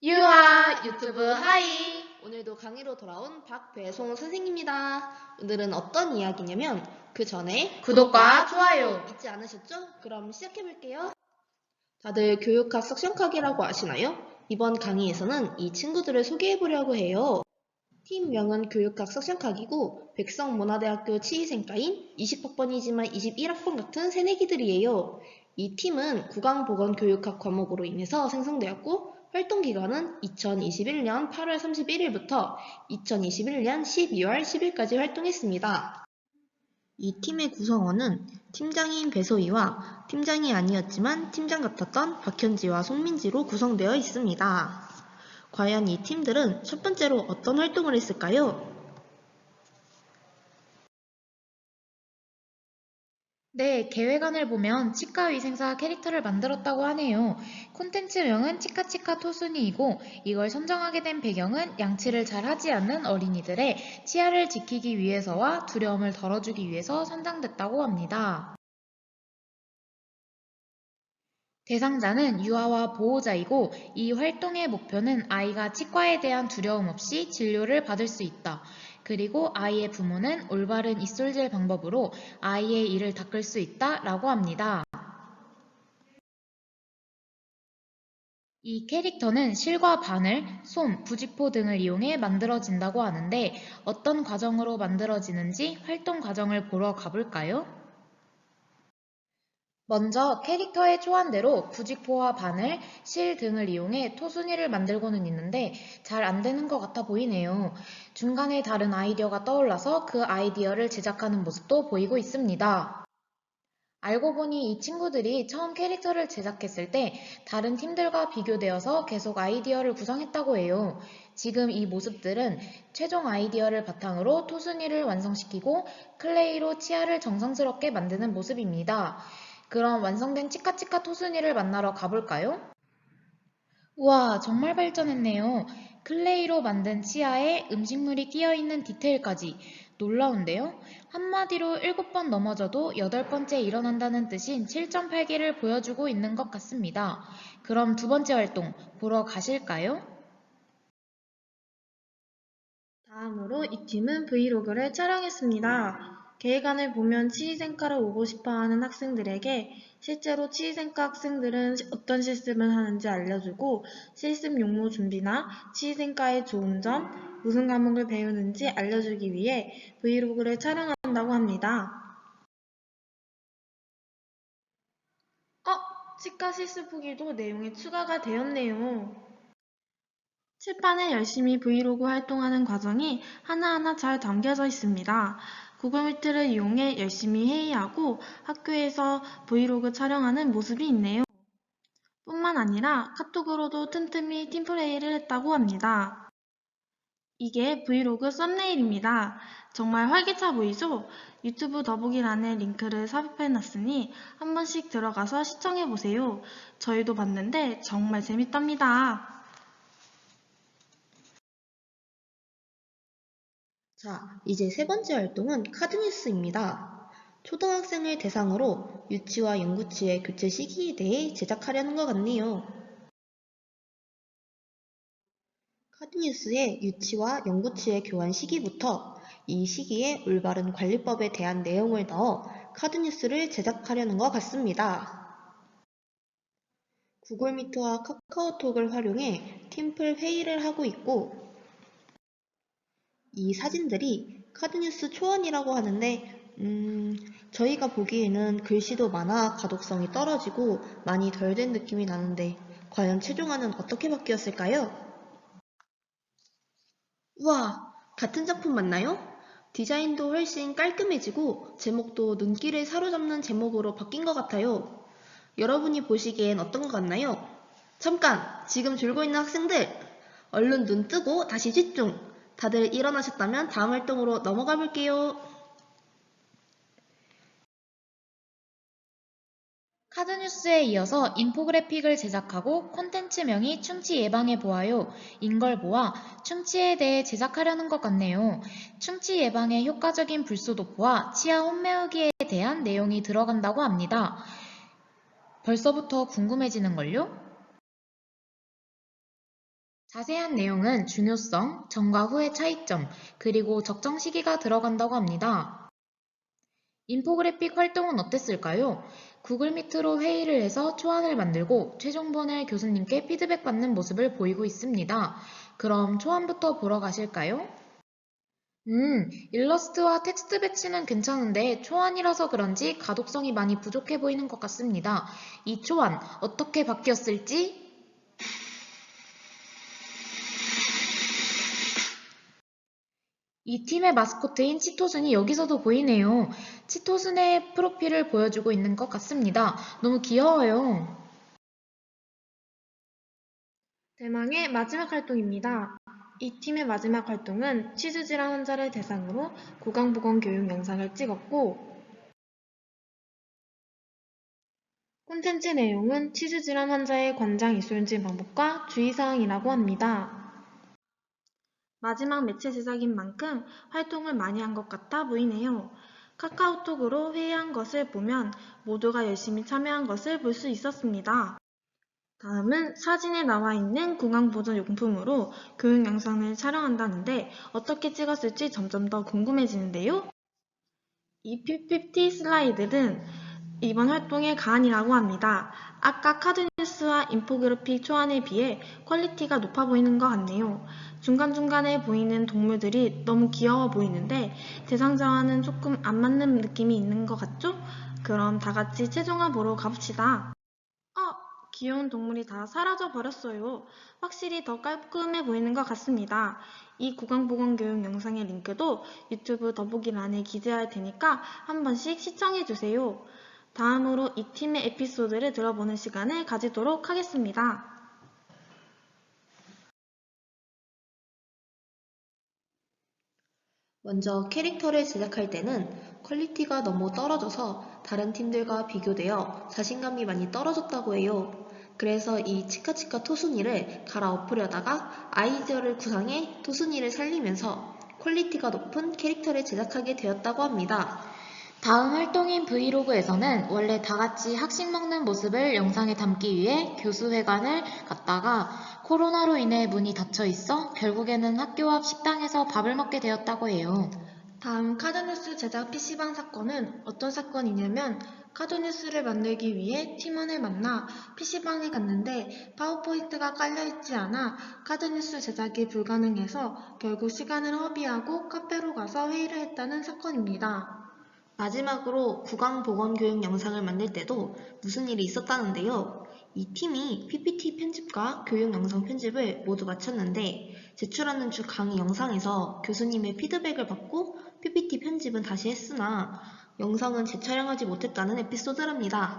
유아 유튜브 하이. 오늘도 강의로 돌아온 박배송 선생님입니다. 오늘은 어떤 이야기냐면 그 전에 구독과 좋아요. 잊지 않으셨죠? 그럼 시작해볼게요. 다들 교육학 석션학이라고 아시나요? 이번 강의에서는 이 친구들을 소개해보려고 해요. 팀명은 교육학 석션학이고 백성문화대학교 치위생과인 20학번이지만 21학번 같은 새내기들이에요. 이 팀은 국강보건교육학 과목으로 인해서 생성되었고 활동기간은 2021년 8월 31일부터 2021년 12월 10일까지 활동했습니다. 이 팀의 구성원은 팀장인 배소희와 팀장이 아니었지만 팀장 같았던 박현지와 송민지로 구성되어 있습니다. 과연 이 팀들은 첫 번째로 어떤 활동을 했을까요? 네, 계획안을 보면 치과위생사 캐릭터를 만들었다고 하네요. 콘텐츠명은 치카치카 토순이이고 이걸 선정하게 된 배경은 양치를 잘 하지 않는 어린이들의 치아를 지키기 위해서와 두려움을 덜어주기 위해서 선정됐다고 합니다. 대상자는 유아와 보호자이고 이 활동의 목표는 아이가 치과에 대한 두려움 없이 진료를 받을 수 있다. 그리고 아이의 부모는 올바른 입술질 방법으로 아이의 이를 닦을 수 있다 라고 합니다. 이 캐릭터는 실과 바늘, 솜, 부직포 등을 이용해 만들어진다고 하는데 어떤 과정으로 만들어지는지 활동 과정을 보러 가볼까요? 먼저 캐릭터의 초안대로 부직포와 바늘, 실 등을 이용해 토순이를 만들고는 있는데 잘 안되는 것 같아 보이네요. 중간에 다른 아이디어가 떠올라서 그 아이디어를 제작하는 모습도 보이고 있습니다. 알고 보니 이 친구들이 처음 캐릭터를 제작했을 때 다른 팀들과 비교되어서 계속 아이디어를 구성했다고 해요. 지금 이 모습들은 최종 아이디어를 바탕으로 토순이를 완성시키고 클레이로 치아를 정성스럽게 만드는 모습입니다. 그럼 완성된 치카치카 토순이를 만나러 가볼까요? 우와, 정말 발전했네요. 클레이로 만든 치아에 음식물이 끼어있는 디테일까지. 놀라운데요? 한마디로 7번 넘어져도 8번째 일어난다는 뜻인 7.8개를 보여주고 있는 것 같습니다. 그럼 두 번째 활동 보러 가실까요? 다음으로 이 팀은 브이로그를 촬영했습니다. 계획안을 보면 치위생과를 오고 싶어하는 학생들에게 실제로 치위생과 학생들은 어떤 실습을 하는지 알려주고 실습 용모 준비나 치위생과의 좋은 점, 무슨 과목을 배우는지 알려주기 위해 브이로그를 촬영한다고 합니다. 치과 실습 후기도 내용에 추가가 되었네요. 칠판에 열심히 브이로그 활동하는 과정이 하나하나 잘 담겨져 있습니다. 구글 미트를 이용해 열심히 회의하고 학교에서 브이로그 촬영하는 모습이 있네요. 뿐만 아니라 카톡으로도 틈틈이 팀플레이를 했다고 합니다. 이게 브이로그 썸네일입니다. 정말 활기차 보이죠? 유튜브 더보기란에 링크를 삽입해놨으니 한 번씩 들어가서 시청해보세요. 저희도 봤는데 정말 재밌답니다. 자, 이제 세 번째 활동은 카드뉴스입니다. 초등학생을 대상으로 유치와 영구치의 교체 시기에 대해 제작하려는 것 같네요. 카드뉴스의 유치와 영구치의 교환 시기부터 이 시기에 올바른 관리법에 대한 내용을 넣어 카드뉴스를 제작하려는 것 같습니다. 구글미트와 카카오톡을 활용해 팀플 회의를 하고 있고 이 사진들이 카드뉴스 초안이라고 하는데 저희가 보기에는 글씨도 많아 가독성이 떨어지고 많이 덜 된 느낌이 나는데 과연 최종화는 어떻게 바뀌었을까요? 우와, 같은 작품 맞나요? 디자인도 훨씬 깔끔해지고 제목도 눈길을 사로잡는 제목으로 바뀐 것 같아요. 여러분이 보시기엔 어떤 것 같나요? 잠깐! 지금 졸고 있는 학생들! 얼른 눈 뜨고 다시 집중! 다들 일어나셨다면 다음 활동으로 넘어가 볼게요. 카드뉴스에 이어서 인포그래픽을 제작하고 콘텐츠명이 충치 예방에 보아요. 인걸 모아 충치에 대해 제작하려는 것 같네요. 충치 예방에 효과적인 불소도포와 치아 홈메우기에 대한 내용이 들어간다고 합니다. 벌써부터 궁금해지는걸요? 자세한 내용은 중요성, 전과 후의 차이점, 그리고 적정 시기가 들어간다고 합니다. 인포그래픽 활동은 어땠을까요? 구글 미트로 회의를 해서 초안을 만들고 최종본을 교수님께 피드백 받는 모습을 보이고 있습니다. 그럼 초안부터 보러 가실까요? 일러스트와 텍스트 배치는 괜찮은데 초안이라서 그런지 가독성이 많이 부족해 보이는 것 같습니다. 이 초안 어떻게 바뀌었을지 이 팀의 마스코트인 치토슨이 여기서도 보이네요. 치토슨의 프로필을 보여주고 있는 것 같습니다. 너무 귀여워요. 대망의 마지막 활동입니다. 이 팀의 마지막 활동은 치주 질환 환자를 대상으로 구강보건 교육 영상을 찍었고, 콘텐츠 내용은 치주 질환 환자의 관장 이수연진 방법과 주의사항이라고 합니다. 마지막 매체 제작인 만큼 활동을 많이 한 것 같아 보이네요. 카카오톡으로 회의한 것을 보면 모두가 열심히 참여한 것을 볼 수 있었습니다. 다음은 사진에 나와 있는 구강보조용품으로 교육 영상을 촬영한다는데 어떻게 찍었을지 점점 더 궁금해지는데요. 이 PPT 슬라이드는 이번 활동의 가안이라고 합니다. 아까 카드뉴스와 인포그래픽 초안에 비해 퀄리티가 높아 보이는 것 같네요. 중간중간에 보이는 동물들이 너무 귀여워 보이는데 대상자와는 조금 안 맞는 느낌이 있는 것 같죠? 그럼 다 같이 최종화 보러 가봅시다. 귀여운 동물이 다 사라져 버렸어요. 확실히 더 깔끔해 보이는 것 같습니다. 이 구강보건교육 영상의 링크도 유튜브 더보기란에 기재할 테니까 한 번씩 시청해주세요. 다음으로 이 팀의 에피소드를 들어보는 시간을 가지도록 하겠습니다. 먼저 캐릭터를 제작할 때는 퀄리티가 너무 떨어져서 다른 팀들과 비교되어 자신감이 많이 떨어졌다고 해요. 그래서 이 치카치카 토순이를 갈아엎으려다가 아이디어를 구상해 토순이를 살리면서 퀄리티가 높은 캐릭터를 제작하게 되었다고 합니다. 다음 활동인 브이로그에서는 원래 다 같이 학식 먹는 모습을 영상에 담기 위해 교수회관을 갔다가 코로나로 인해 문이 닫혀 있어 결국에는 학교 앞 식당에서 밥을 먹게 되었다고 해요. 다음 카드뉴스 제작 PC방 사건은 어떤 사건이냐면 카드뉴스를 만들기 위해 팀원을 만나 PC방에 갔는데 파워포인트가 깔려있지 않아 카드뉴스 제작이 불가능해서 결국 시간을 허비하고 카페로 가서 회의를 했다는 사건입니다. 마지막으로 구강보건교육 영상을 만들 때도 무슨 일이 있었다는데요. 이 팀이 PPT 편집과 교육 영상 편집을 모두 마쳤는데 제출하는 주 강의 영상에서 교수님의 피드백을 받고 PPT 편집은 다시 했으나 영상은 재촬영하지 못했다는 에피소드랍니다.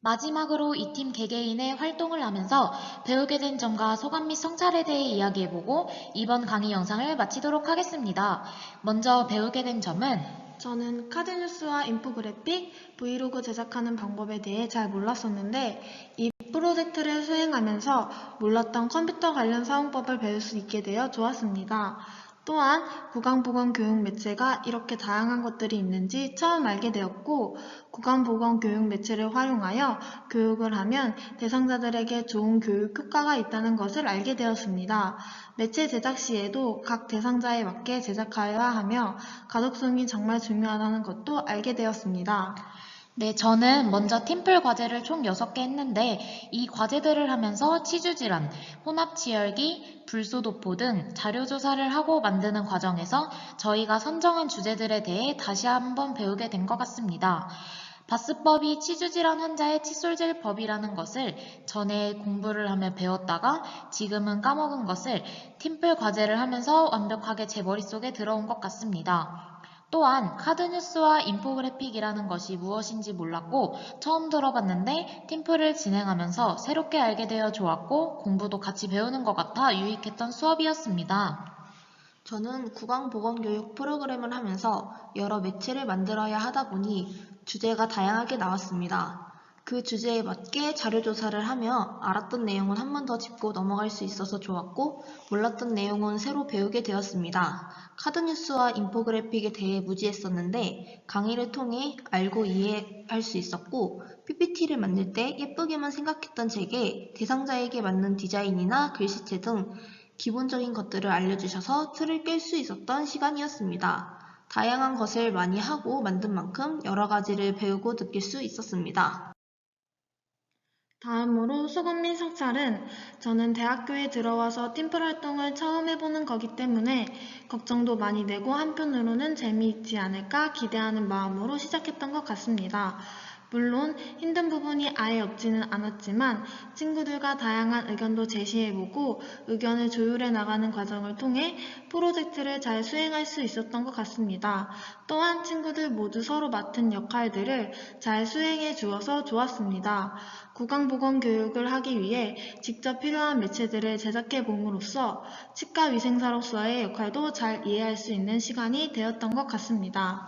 마지막으로 이 팀 개개인의 활동을 하면서 배우게 된 점과 소감 및 성찰에 대해 이야기해보고 이번 강의 영상을 마치도록 하겠습니다. 먼저 배우게 된 점은 저는 카드뉴스와 인포그래픽, 브이로그 제작하는 방법에 대해 잘 몰랐었는데 이 프로젝트를 수행하면서 몰랐던 컴퓨터 관련 사용법을 배울 수 있게 되어 좋았습니다. 또한 구강보건 교육 매체가 이렇게 다양한 것들이 있는지 처음 알게 되었고 구강보건 교육 매체를 활용하여 교육을 하면 대상자들에게 좋은 교육 효과가 있다는 것을 알게 되었습니다. 매체 제작 시에도 각 대상자에 맞게 제작하여야 하며 가독성이 정말 중요하다는 것도 알게 되었습니다. 네, 저는 먼저 팀플 과제를 총 6개 했는데 이 과제들을 하면서 치주질환, 혼합치열기, 불소도포 등 자료조사를 하고 만드는 과정에서 저희가 선정한 주제들에 대해 다시 한번 배우게 된 것 같습니다. 바스법이 치주질환 환자의 칫솔질법이라는 것을 전에 공부를 하며 배웠다가 지금은 까먹은 것을 팀플 과제를 하면서 완벽하게 제 머릿속에 들어온 것 같습니다. 또한 카드뉴스와 인포그래픽이라는 것이 무엇인지 몰랐고 처음 들어봤는데 팀플을 진행하면서 새롭게 알게 되어 좋았고 공부도 같이 배우는 것 같아 유익했던 수업이었습니다. 저는 구강보건교육 프로그램을 하면서 여러 매체를 만들어야 하다 보니 주제가 다양하게 나왔습니다. 그 주제에 맞게 자료조사를 하며 알았던 내용은 한 번 더 짚고 넘어갈 수 있어서 좋았고 몰랐던 내용은 새로 배우게 되었습니다. 카드뉴스와 인포그래픽에 대해 무지했었는데 강의를 통해 알고 이해할 수 있었고 PPT를 만들 때 예쁘게만 생각했던 제게 대상자에게 맞는 디자인이나 글씨체 등 기본적인 것들을 알려주셔서 틀을 깰 수 있었던 시간이었습니다. 다양한 것을 많이 하고 만든 만큼 여러 가지를 배우고 느낄 수 있었습니다. 다음으로 수급 및 성찰은 저는 대학교에 들어와서 팀플 활동을 처음 해보는 거기 때문에 걱정도 많이 되고 한편으로는 재미있지 않을까 기대하는 마음으로 시작했던 것 같습니다. 물론 힘든 부분이 아예 없지는 않았지만 친구들과 다양한 의견도 제시해보고 의견을 조율해 나가는 과정을 통해 프로젝트를 잘 수행할 수 있었던 것 같습니다. 또한 친구들 모두 서로 맡은 역할들을 잘 수행해 주어서 좋았습니다. 구강보건 교육을 하기 위해 직접 필요한 매체들을 제작해 봄으로써 치과위생사로서의 역할도 잘 이해할 수 있는 시간이 되었던 것 같습니다.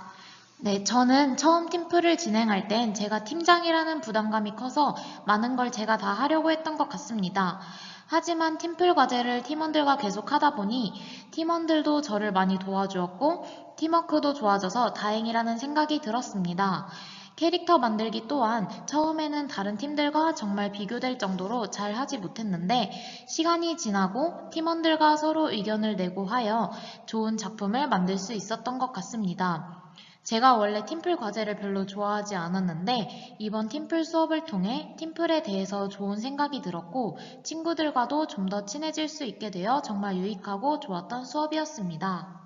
네, 저는 처음 팀플을 진행할 땐 제가 팀장이라는 부담감이 커서 많은 걸 제가 다 하려고 했던 것 같습니다. 하지만 팀플 과제를 팀원들과 계속 하다 보니 팀원들도 저를 많이 도와주었고 팀워크도 좋아져서 다행이라는 생각이 들었습니다. 캐릭터 만들기 또한 처음에는 다른 팀들과 정말 비교될 정도로 잘 하지 못했는데 시간이 지나고 팀원들과 서로 의견을 내고 하여 좋은 작품을 만들 수 있었던 것 같습니다. 제가 원래 팀플 과제를 별로 좋아하지 않았는데 이번 팀플 수업을 통해 팀플에 대해서 좋은 생각이 들었고 친구들과도 좀 더 친해질 수 있게 되어 정말 유익하고 좋았던 수업이었습니다.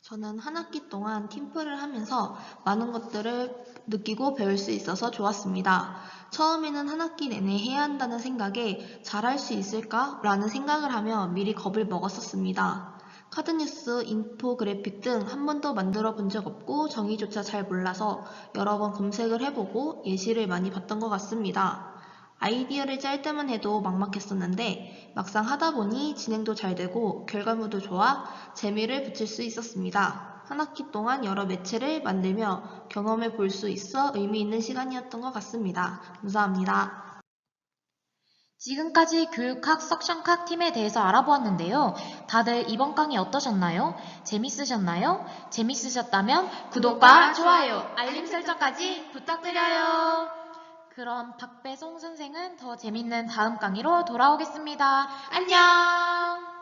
저는 한 학기 동안 팀플을 하면서 많은 것들을 느끼고 배울 수 있어서 좋았습니다. 처음에는 한 학기 내내 해야 한다는 생각에 잘할 수 있을까? 라는 생각을 하며 미리 겁을 먹었었습니다. 카드뉴스, 인포그래픽 등 한 번도 만들어 본 적 없고 정의조차 잘 몰라서 여러 번 검색을 해보고 예시를 많이 봤던 것 같습니다. 아이디어를 짤 때만 해도 막막했었는데 막상 하다 보니 진행도 잘 되고 결과물도 좋아 재미를 붙일 수 있었습니다. 한 학기 동안 여러 매체를 만들며 경험해 볼 수 있어 의미 있는 시간이었던 것 같습니다. 감사합니다. 지금까지 교육학 석션학 팀에 대해서 알아보았는데요. 다들 이번 강의 어떠셨나요? 재밌으셨나요? 재밌으셨다면 구독과 좋아요, 알림 설정까지 부탁드려요. 그럼 박배송 선생은 더 재밌는 다음 강의로 돌아오겠습니다. 안녕!